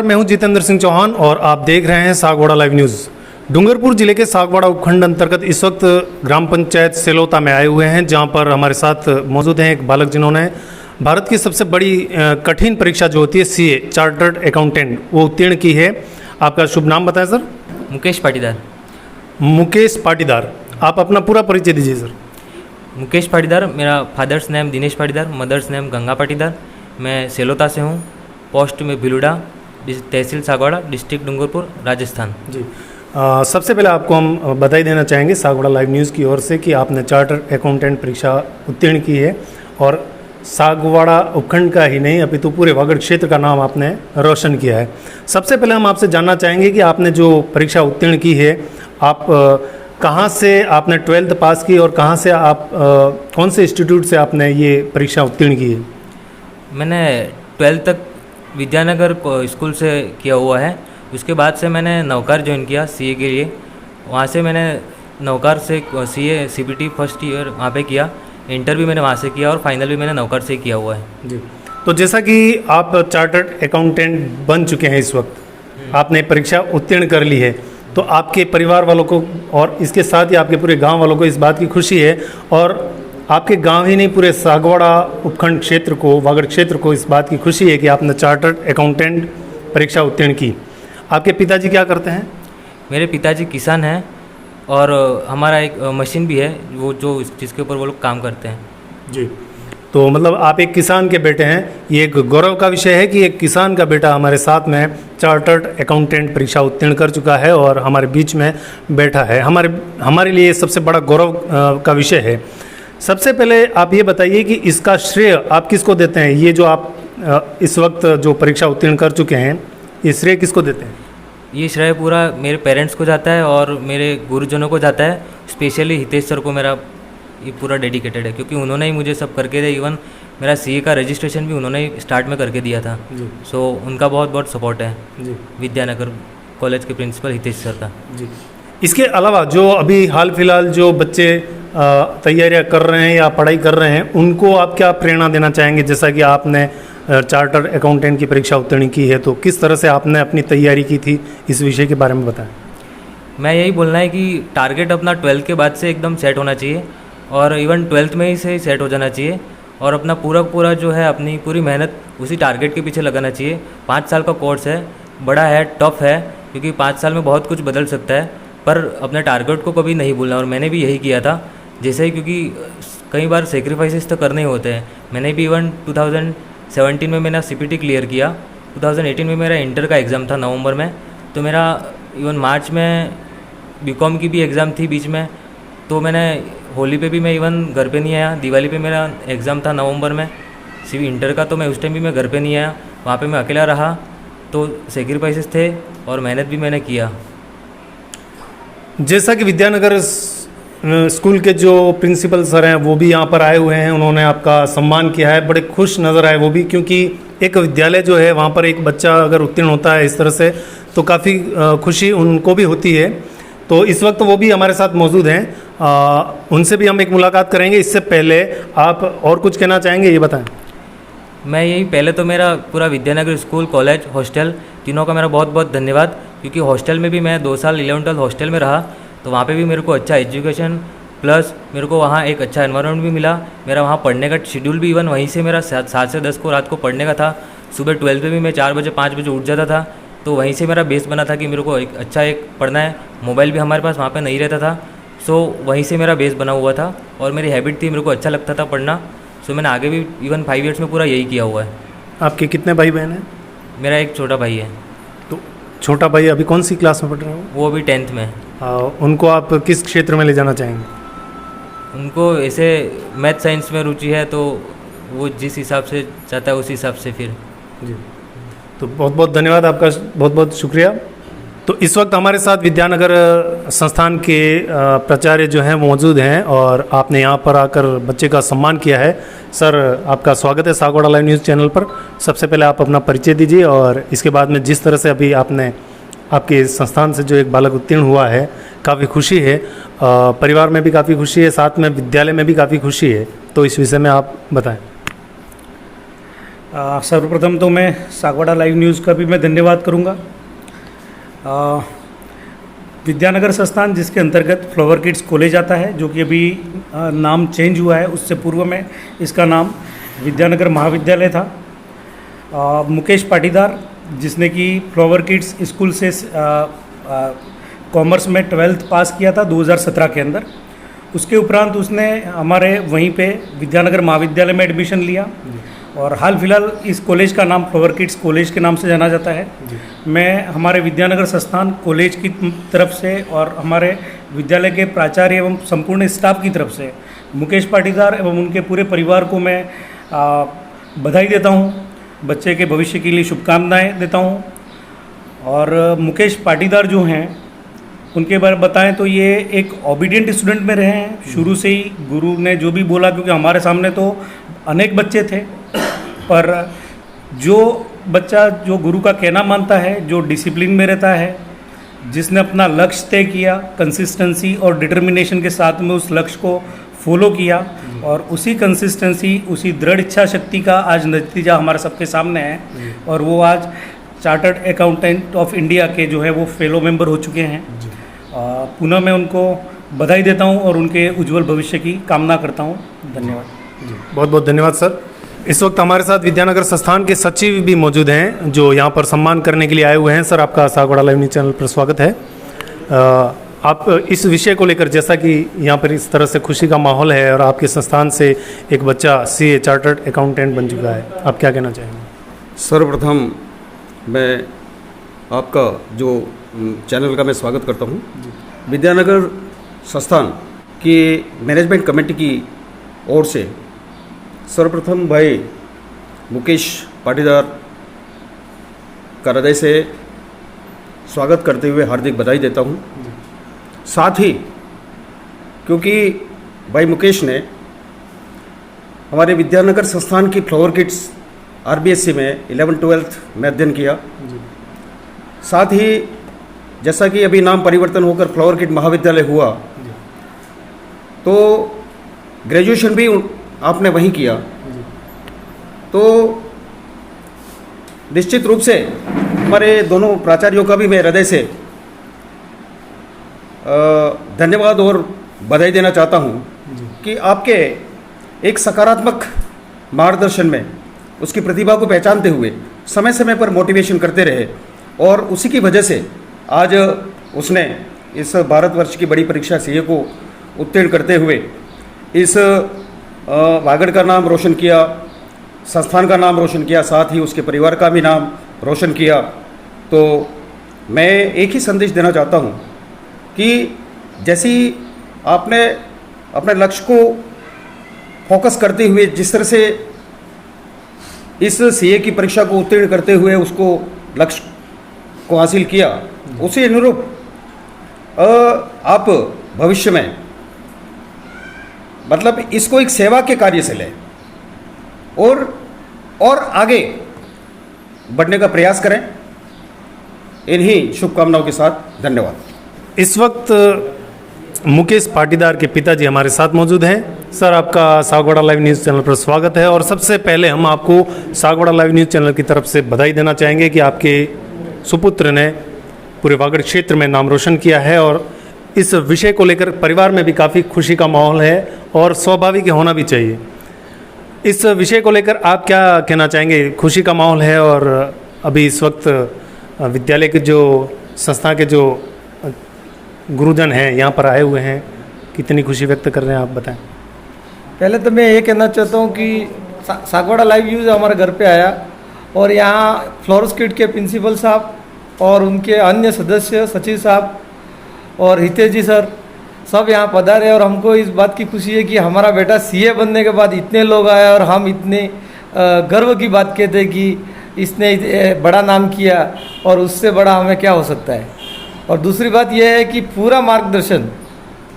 मैं हूं जितेंद्र सिंह चौहान और आप देख रहे हैं सागवाड़ा लाइव न्यूज़। डूंगरपुर जिले के सागवाड़ा उपखंड अंतर्गत इस वक्त ग्राम पंचायत सेलोता में आए हुए हैं, जहां पर हमारे साथ मौजूद हैं एक बालक जिन्होंने भारत की सबसे बड़ी कठिन परीक्षा जो होती है सीए चार्टर्ड अकाउंटेंट वो उत्तीर्ण की है। आपका शुभ नाम बताएं सर। मुकेश पाटीदार। मुकेश पाटीदार, आप अपना पूरा परिचय दीजिए सर। मुकेश पाटीदार, मेरा father's name Dinesh Patidar, mother's name Ganga Patidar. मैं सेलोता से हूँ, पोस्ट में भिलुड़ा, तहसील सागवाड़ा, डिस्ट्रिक्ट डूंगरपुर, राजस्थान। जी, सबसे पहले आपको हम बधाई देना चाहेंगे सागवाड़ा लाइव न्यूज़ की ओर से कि आपने चार्टर्ड अकाउंटेंट परीक्षा उत्तीर्ण की है और सागवाड़ा उपखंड का ही नहीं अपितु पूरे वागड़ क्षेत्र का नाम आपने रोशन किया है। सबसे पहले हम आपसे जानना चाहेंगे कि आपने जो परीक्षा उत्तीर्ण की है, आप कहाँ से आपने 12th पास की और कहाँ से आप कौन से इंस्टीट्यूट से आपने ये परीक्षा उत्तीर्ण की है? मैंने 12th तक विद्यानगर स्कूल से किया हुआ है। उसके बाद से मैंने नवकार ज्वाइन किया सीए के लिए। वहाँ से मैंने नवकार से सीए सीपीटी फर्स्ट ईयर वहाँ पे किया, इंटर भी मैंने वहाँ से किया और फाइनल भी मैंने नवकार से किया हुआ है। जी, तो जैसा कि आप चार्टर्ड अकाउंटेंट बन चुके हैं, इस वक्त आपने परीक्षा उत्तीर्ण कर ली है, तो आपके परिवार वालों को और इसके साथ ही आपके पूरे गांव वालों को इस बात की खुशी है और आपके गांव ही नहीं पूरे सागवाड़ा उपखंड क्षेत्र को, वागड़ क्षेत्र को इस बात की खुशी है कि आपने चार्टर्ड अकाउंटेंट परीक्षा उत्तीर्ण की। आपके पिताजी क्या करते हैं? मेरे पिताजी किसान हैं और हमारा एक मशीन भी है वो जो जिसके ऊपर वो लोग काम करते हैं। जी, तो मतलब आप एक किसान के बेटे हैं। ये एक गौरव का विषय है कि एक किसान का बेटा हमारे साथ में चार्टर्ड अकाउंटेंट परीक्षा उत्तीर्ण कर चुका है और हमारे बीच में बैठा है। हमारे लिए सबसे बड़ा गौरव का विषय है। सबसे पहले आप ये बताइए कि इसका श्रेय आप किसको देते हैं? ये जो आप इस वक्त जो परीक्षा उत्तीर्ण कर चुके हैं, ये श्रेय किसको देते हैं? ये श्रेय पूरा मेरे पेरेंट्स को जाता है और मेरे गुरुजनों को जाता है। स्पेशली हितेश सर को मेरा ये पूरा डेडिकेटेड है, क्योंकि उन्होंने ही मुझे सब करके दिया। इवन मेरा सीए का रजिस्ट्रेशन भी उन्होंने ही स्टार्ट में करके दिया था। सो उनका बहुत बहुत सपोर्ट है जी, विद्यानगर कॉलेज के प्रिंसिपल हितेश सर का। जी, इसके अलावा जो अभी हाल फिलहाल जो बच्चे तैयारियां कर रहे हैं या पढ़ाई कर रहे हैं, उनको आप क्या प्रेरणा देना चाहेंगे? जैसा कि आपने चार्टर्ड अकाउंटेंट की परीक्षा उत्तीर्ण की है, तो किस तरह से आपने अपनी तैयारी की थी, इस विषय के बारे में बताएं। मैं यही बोलना है कि टारगेट अपना 12th के बाद से एकदम सेट होना चाहिए और इवन 12th में ही से सेट हो जाना चाहिए और अपना पूरा जो है अपनी पूरी मेहनत उसी टारगेट के पीछे लगाना चाहिए। 5 साल का कोर्स है, बड़ा है, टफ है, क्योंकि 5 साल में बहुत कुछ बदल सकता है, पर अपने टारगेट को कभी नहीं भूलना। और मैंने भी यही किया था, जैसे ही क्योंकि कई बार सेक्रीफाइसेस तो करने ही होते हैं। मैंने भी इवन 2017 में मैंने सीपीटी क्लियर किया, 2018 में मेरा इंटर का एग्ज़ाम था नवंबर में, तो मेरा इवन मार्च में बीकॉम की भी एग्ज़ाम थी बीच में। तो मैंने होली पे भी मैं इवन घर पे नहीं आया, दिवाली पे मेरा एग्ज़ाम था नवंबर में इंटर का, तो मैं उस टाइम भी मैं घर पे नहीं आया, वहाँ पे मैं अकेला रहा। तो सेक्रीफाइसेस थे और मेहनत भी मैंने किया। जैसा कि विद्यानगर स्कूल के जो प्रिंसिपल सर हैं वो भी यहाँ पर आए हुए हैं, उन्होंने आपका सम्मान किया है, बड़े खुश नज़र आए वो भी, क्योंकि एक विद्यालय जो है वहाँ पर एक बच्चा अगर उत्तीर्ण होता है इस तरह से तो काफ़ी खुशी उनको भी होती है। तो इस वक्त वो भी हमारे साथ मौजूद हैं, उनसे भी हम एक मुलाकात करेंगे। इससे पहले आप और कुछ कहना चाहेंगे, ये बताएं। मैं यही पहले तो मेरा पूरा विद्यानगर स्कूल, कॉलेज, हॉस्टल तीनों का मेरा बहुत बहुत धन्यवाद, क्योंकि हॉस्टल में भी मैं 2 साल 11th हॉस्टल में रहा, तो वहाँ पे भी मेरे को अच्छा एजुकेशन प्लस मेरे को वहाँ एक अच्छा एनवायरनमेंट भी मिला। मेरा वहाँ पढ़ने का शेड्यूल भी इवन वहीं से मेरा 7 से 10 को रात को पढ़ने का था। सुबह 12th में भी मैं 4 बजे 5 बजे उठ जाता था, तो वहीं से मेरा बेस बना था कि मेरे को एक अच्छा एक पढ़ना है। मोबाइल भी हमारे पास वहाँ पे नहीं रहता था, सो वहीं से मेरा बेस बना हुआ था और मेरी हैबिट थी, मेरे को अच्छा लगता था पढ़ना। सो मैंने आगे भी इवन 5 ईयर्स में पूरा यही किया हुआ है। आपके कितने भाई बहन हैं? मेरा एक छोटा भाई है। तो छोटा भाई अभी कौन सी क्लास में पढ़ रहे हो? वो अभी 10th में है। उनको आप किस क्षेत्र में ले जाना चाहेंगे? उनको ऐसे मैथ साइंस में रुचि है, तो वो जिस हिसाब से चाहता है उस हिसाब से फिर। जी, तो बहुत बहुत धन्यवाद आपका, बहुत बहुत शुक्रिया। तो इस वक्त हमारे साथ विद्यानगर संस्थान के प्राचार्य जो हैं मौजूद हैं और आपने यहाँ पर आकर बच्चे का सम्मान किया है। सर, आपका स्वागत है सागवाड़ा लाइव न्यूज़ चैनल पर। सबसे पहले आप अपना परिचय दीजिए और इसके बाद में जिस तरह से अभी आपने आपके संस्थान से जो एक बालक उत्तीर्ण हुआ है, काफ़ी खुशी है, परिवार में भी काफ़ी खुशी है, साथ में विद्यालय में भी काफ़ी खुशी है, तो इस विषय में आप बताएं। सर्वप्रथम तो मैं सागवाड़ा लाइव न्यूज़ का भी मैं धन्यवाद करूंगा। विद्यानगर संस्थान जिसके अंतर्गत फ्लावर किड्स कॉलेज आता है, जो कि अभी नाम चेंज हुआ है, उससे पूर्व में इसका नाम विद्यानगर महाविद्यालय था। मुकेश पाटीदार जिसने कि फ्लावर किड्स स्कूल से कॉमर्स में 12th पास किया था 2017 के अंदर। उसके उपरांत उसने हमारे वहीं पे विद्यानगर महाविद्यालय में एडमिशन लिया और हाल फिलहाल इस कॉलेज का नाम फ्लावर किड्स कॉलेज के नाम से जाना जाता है। मैं हमारे विद्यानगर संस्थान कॉलेज की तरफ से और हमारे विद्यालय के प्राचार्य एवं संपूर्ण स्टाफ की तरफ से मुकेश पाटीदार एवं उनके पूरे परिवार को मैं बधाई देता हूं, बच्चे के भविष्य के लिए शुभकामनाएं देता हूं। और मुकेश पाटीदार जो हैं उनके बारे में बताएं तो ये एक ओबीडियंट स्टूडेंट में रहे हैं शुरू से ही। गुरु ने जो भी बोला, क्योंकि हमारे सामने तो अनेक बच्चे थे, पर जो बच्चा जो गुरु का कहना मानता है, जो डिसिप्लिन में रहता है, जिसने अपना लक्ष्य तय किया, कंसिस्टेंसी और डिटर्मिनेशन के साथ में उस लक्ष्य को फॉलो किया और उसी कंसिस्टेंसी, उसी दृढ़ इच्छा शक्ति का आज नतीजा हमारे सबके सामने है। और वो आज चार्टर्ड अकाउंटेंट ऑफ इंडिया के जो है वो फेलो मेंबर हो चुके हैं। पुनः मैं उनको बधाई देता हूं और उनके उज्जवल भविष्य की कामना करता हूं। धन्यवाद। बहुत बहुत धन्यवाद सर। इस वक्त हमारे साथ विद्यानगर संस्थान के सचिव भी मौजूद हैं, जो यहाँ पर सम्मान करने के लिए आए हुए हैं। सर, आपका सागवाड़ा लाइव न्यूज़ चैनल पर स्वागत है। आप इस विषय को लेकर, जैसा कि यहाँ पर इस तरह से खुशी का माहौल है और आपके संस्थान से एक बच्चा सीए चार्टर्ड अकाउंटेंट बन चुका है, आप क्या कहना चाहेंगे? सर्वप्रथम मैं आपका जो चैनल का मैं स्वागत करता हूँ। विद्यानगर संस्थान की मैनेजमेंट कमेटी की ओर से सर्वप्रथम भाई मुकेश पाटीदार का हृदय से स्वागत करते हुए हार्दिक बधाई देता हूँ। साथ ही क्योंकि भाई मुकेश ने हमारे विद्यानगर संस्थान की फ्लावर किड्स आरबीएससी में 11-12 में अध्ययन किया, साथ ही जैसा कि अभी नाम परिवर्तन होकर फ्लावर किड महाविद्यालय हुआ, तो ग्रेजुएशन भी आपने वहीं किया। तो निश्चित रूप से हमारे दोनों प्राचार्यों का भी मैं हृदय से धन्यवाद और बधाई देना चाहता हूं कि आपके एक सकारात्मक मार्गदर्शन में उसकी प्रतिभा को पहचानते हुए समय समय पर मोटिवेशन करते रहे और उसी की वजह से आज उसने इस भारतवर्ष की बड़ी परीक्षा सीए को उत्तीर्ण करते हुए इस वागड़ का नाम रोशन किया, संस्थान का नाम रोशन किया, साथ ही उसके परिवार का भी नाम रोशन किया। तो मैं एक ही संदेश देना चाहता हूँ कि जैसी आपने अपने लक्ष्य को फोकस करते हुए जिस तरह से इस सीए की परीक्षा को उत्तीर्ण करते हुए उसको लक्ष्य को हासिल किया, उसी अनुरूप आप भविष्य में मतलब इसको एक सेवा के कार्य से लें और आगे बढ़ने का प्रयास करें। इन्हीं शुभकामनाओं के साथ धन्यवाद। इस वक्त मुकेश पाटीदार के पिताजी हमारे साथ मौजूद हैं। सर, आपका सागवाड़ा लाइव न्यूज़ चैनल पर स्वागत है और सबसे पहले हम आपको सागवाड़ा लाइव न्यूज़ चैनल की तरफ से बधाई देना चाहेंगे कि आपके सुपुत्र ने पूरे वागड़ क्षेत्र में नाम रोशन किया है और इस विषय को लेकर परिवार में भी काफ़ी खुशी का माहौल है और स्वाभाविक होना भी चाहिए। इस विषय को लेकर आप क्या कहना चाहेंगे? खुशी का माहौल है और अभी इस वक्त विद्यालय के जो संस्था के जो गुरुजन हैं यहाँ पर आए हुए हैं, कितनी खुशी व्यक्त कर रहे हैं, आप बताएं। पहले तो मैं ये कहना चाहता हूँ कि सागवाड़ा लाइव न्यूज़ हमारे घर पे आया और यहाँ फ्लोरस किड के प्रिंसिपल साहब और उनके अन्य सदस्य सचिव साहब और हितेश जी सर सब यहाँ पधारे और हमको इस बात की खुशी है कि हमारा बेटा सीए बनने के बाद इतने लोग आए और हम इतने गर्व की बात कहते हैं कि इसने बड़ा नाम किया और उससे बड़ा हमें क्या हो सकता है। और दूसरी बात यह है कि पूरा मार्गदर्शन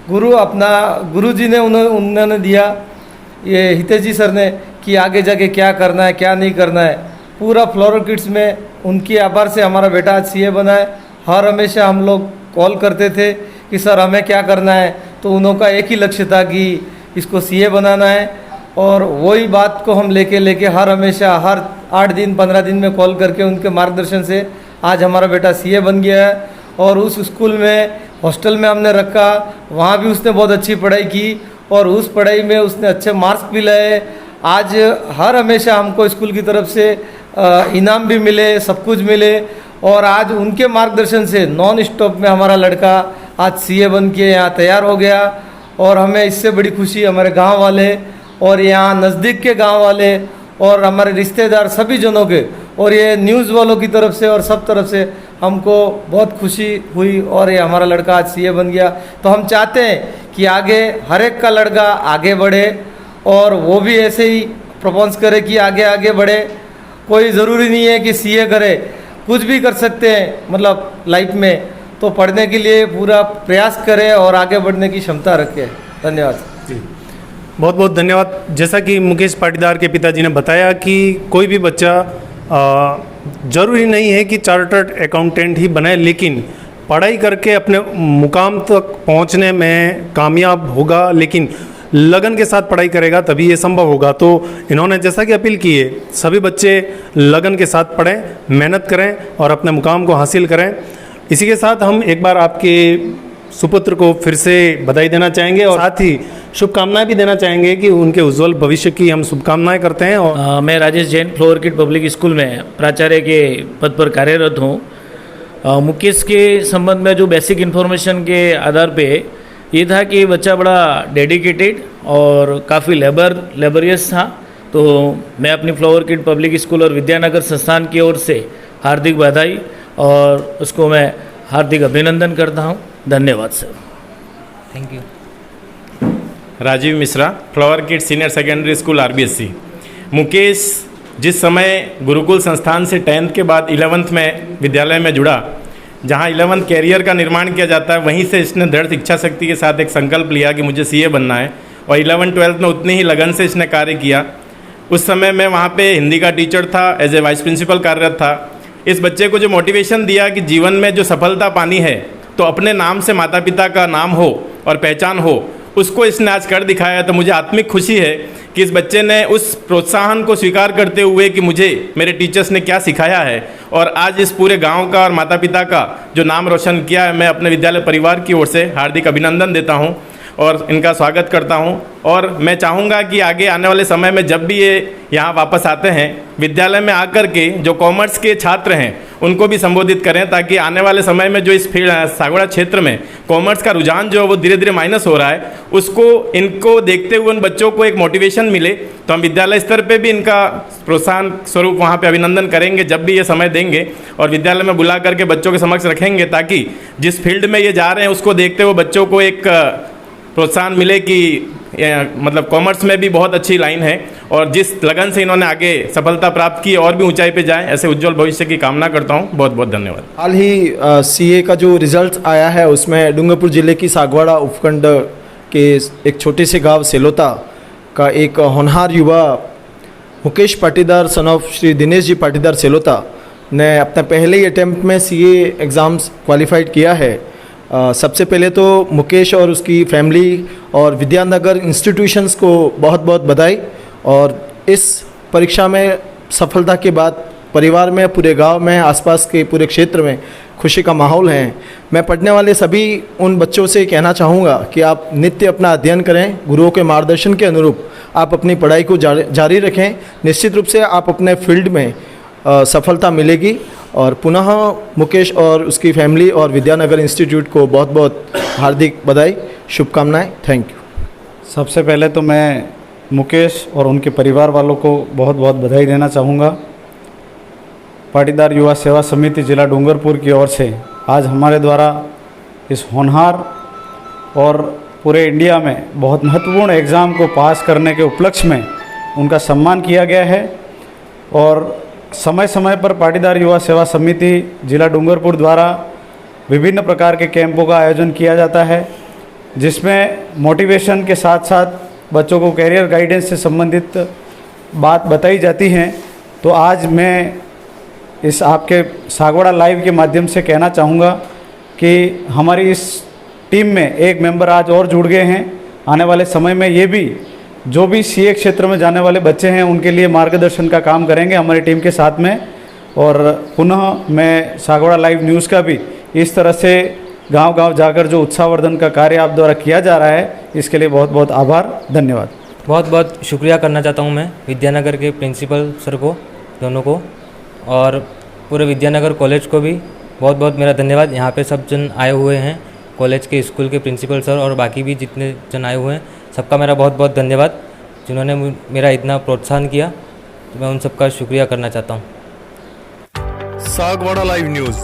गुरुजी ने उन्होंने दिया, ये हितेश जी सर ने, कि आगे जाके क्या करना है क्या नहीं करना है। पूरा फ्लोरल किड्स में उनके आभार से हमारा बेटा आज सीए बना है। हर हमेशा हम लोग कॉल करते थे कि सर हमें क्या करना है, तो उनका एक ही लक्ष्य था कि इसको सीए बनाना है और वही बात को हम लेके हर हमेशा 8 दिन 15 दिन में कॉल करके उनके मार्गदर्शन से आज हमारा बेटा सीए बन गया है। और उस स्कूल में हॉस्टल में हमने रखा, वहाँ भी उसने बहुत अच्छी पढ़ाई की और उस पढ़ाई में उसने अच्छे मार्क्स भी लाए। आज हर हमेशा हमको स्कूल की तरफ से इनाम भी मिले, सब कुछ मिले। और आज उनके मार्गदर्शन से नॉन स्टॉप में हमारा लड़का आज सीए बन के यहाँ तैयार हो गया। और हमें इससे बड़ी खुशी हमारे गांव वाले और यहाँ नज़दीक के गांव वाले और हमारे रिश्तेदार सभी जनों के और ये न्यूज़ वालों की तरफ से और सब तरफ से हमको बहुत खुशी हुई। और ये हमारा लड़का आज सीए बन गया, तो हम चाहते हैं कि आगे हर एक का लड़का आगे बढ़े और वो भी ऐसे ही प्रपोज करे कि आगे आगे बढ़े। कोई ज़रूरी नहीं है कि सीए करे, कुछ भी कर सकते हैं मतलब लाइफ में, तो पढ़ने के लिए पूरा प्रयास करें और आगे बढ़ने की क्षमता रखें। धन्यवाद। बहुत बहुत धन्यवाद। जैसा कि मुकेश पाटीदार के पिताजी ने बताया कि कोई भी बच्चा ज़रूरी नहीं है कि चार्टर्ड अकाउंटेंट ही बने, लेकिन पढ़ाई करके अपने मुकाम तक पहुंचने में कामयाब होगा, लेकिन लगन के साथ पढ़ाई करेगा तभी ये संभव होगा। तो इन्होंने जैसा कि अपील की है, सभी बच्चे लगन के साथ पढ़ें, मेहनत करें और अपने मुकाम को हासिल करें। इसी के साथ हम एक बार आपके सुपुत्र को फिर से बधाई देना चाहेंगे और साथ ही शुभकामनाएं भी देना चाहेंगे कि उनके उज्जवल भविष्य की हम शुभकामनाएं करते हैं। और मैं Rajesh Jain flower kid public school में प्राचार्य के पद पर कार्यरत हूँ। मुकेश के संबंध में जो बेसिक इन्फॉर्मेशन के आधार पे ये था कि बच्चा बड़ा डेडिकेटेड और काफ़ी लेबरियस था। तो मैं अपनी फ्लोवर किड पब्लिक स्कूल और विद्यानगर संस्थान की ओर से हार्दिक बधाई और उसको मैं हार्दिक अभिनंदन करता हूँ। धन्यवाद sir. Thank you. Rajiv Mishra, flower kid senior secondary school RBSC. Mukesh जिस समय गुरुकुल संस्थान से 10th के बाद 11th में विद्यालय में जुड़ा, जहां 11th कैरियर का निर्माण किया जाता है, वहीं से इसने दृढ़ इच्छा शक्ति के साथ एक संकल्प लिया कि मुझे सीए बनना है और 11th-12th में उतनी ही लगन से इसने कार्य किया। उस समय मैं वहाँ पे हिंदी का टीचर था, एज ए वाइस प्रिंसिपल कार्यरत था। इस बच्चे को जो मोटिवेशन दिया कि जीवन में जो सफलता पानी है तो अपने नाम से माता पिता का नाम हो और पहचान हो, उसको इसने आज कर दिखाया। तो मुझे आत्मिक खुशी है कि इस बच्चे ने उस प्रोत्साहन को स्वीकार करते हुए कि मुझे मेरे टीचर्स ने क्या सिखाया है और आज इस पूरे गांव का और माता पिता का जो नाम रोशन किया है, मैं अपने विद्यालय परिवार की ओर से हार्दिक अभिनंदन देता हूं और इनका स्वागत करता हूं। और मैं चाहूँगा कि आगे आने वाले समय में जब भी ये यहाँ वापस आते हैं, विद्यालय में आकर के जो कॉमर्स के छात्र हैं उनको भी संबोधित करें, ताकि आने वाले समय में जो इस सागवाड़ा क्षेत्र में कॉमर्स का रुझान जो है वो धीरे धीरे माइनस हो रहा है, उसको इनको देखते हुए उन बच्चों को एक मोटिवेशन मिले। तो हम विद्यालय स्तर पे भी इनका प्रोत्साहन स्वरूप वहाँ पे अभिनंदन करेंगे जब भी ये समय देंगे और विद्यालय में बुला करके बच्चों के समक्ष रखेंगे, ताकि जिस फील्ड में ये जा रहे हैं उसको देखते हुए बच्चों को एक प्रोत्साहन मिले कि मतलब कॉमर्स में भी बहुत अच्छी लाइन है और जिस लगन से इन्होंने आगे सफलता प्राप्त की और भी ऊंचाई पे जाएं, ऐसे उज्जवल भविष्य की कामना करता हूं। बहुत बहुत धन्यवाद। हाल ही सीए का जो रिजल्ट आया है उसमें डूंगरपुर जिले की सागवाड़ा उपखंड के एक छोटे से गांव सेलोता का एक होनहार युवा मुकेश पाटीदार सन ऑफ श्री दिनेश जी पाटीदार सेलोता ने अपने पहले ही अटैम्प्ट में सीए एग्ज़ाम्स क्वालिफाइड किया है। सबसे पहले तो मुकेश और उसकी फैमिली और विद्यानगर इंस्टीट्यूशंस को बहुत बहुत बधाई। और इस परीक्षा में सफलता के बाद परिवार में, पूरे गांव में, आसपास के पूरे क्षेत्र में खुशी का माहौल है। मैं पढ़ने वाले सभी उन बच्चों से कहना चाहूँगा कि आप नित्य अपना अध्ययन करें, गुरुओं के मार्गदर्शन के अनुरूप आप अपनी पढ़ाई को जारी रखें। निश्चित रूप से आप अपने फील्ड में सफलता मिलेगी। और पुनः मुकेश और उसकी फैमिली और विद्यानगर इंस्टीट्यूट को बहुत बहुत हार्दिक बधाई, शुभकामनाएं। Thank you. सबसे पहले तो मैं मुकेश और उनके परिवार वालों को बहुत बहुत बधाई देना चाहूँगा। पाटीदार युवा सेवा समिति जिला डूंगरपुर की ओर से आज हमारे द्वारा इस होनहार और पूरे इंडिया में बहुत महत्वपूर्ण एग्ज़ाम को पास करने के उपलक्ष्य में उनका सम्मान किया गया है। और समय समय पर पाटीदार युवा सेवा समिति जिला डूंगरपुर द्वारा विभिन्न प्रकार के कैंपों का आयोजन किया जाता है, जिसमें मोटिवेशन के साथ साथ बच्चों को कैरियर गाइडेंस से संबंधित बात बताई जाती हैं। तो आज मैं इस आपके सागवाड़ा लाइव के माध्यम से कहना चाहूँगा कि हमारी इस टीम में एक मेंबर आज और जुड़ गए हैं। आने वाले समय में ये भी जो भी सीए क्षेत्र में जाने वाले बच्चे हैं उनके लिए मार्गदर्शन का काम करेंगे हमारी टीम के साथ में। और पुनः मैं सागवाड़ा लाइव न्यूज़ का भी इस तरह से गांव-गांव जाकर जो उत्साहवर्धन का कार्य आप द्वारा किया जा रहा है, इसके लिए बहुत बहुत आभार, धन्यवाद। बहुत बहुत शुक्रिया करना चाहता हूँ मैं विद्यानगर के प्रिंसिपल सर को, दोनों को, और पूरे विद्यानगर कॉलेज को भी बहुत बहुत मेरा धन्यवाद। यहाँ पे सब जन आए हुए हैं, कॉलेज के स्कूल के प्रिंसिपल सर और बाकी भी जितने जन आए हुए हैं, सबका मेरा बहुत बहुत धन्यवाद जिन्होंने मेरा इतना प्रोत्साहन किया। तो मैं उन सबका शुक्रिया करना चाहता हूँ। सागवाड़ा लाइव न्यूज़,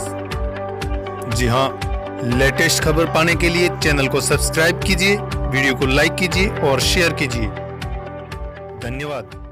जी हाँ, लेटेस्ट खबर पाने के लिए चैनल को सब्सक्राइब कीजिए, वीडियो को लाइक कीजिए और शेयर कीजिए। धन्यवाद।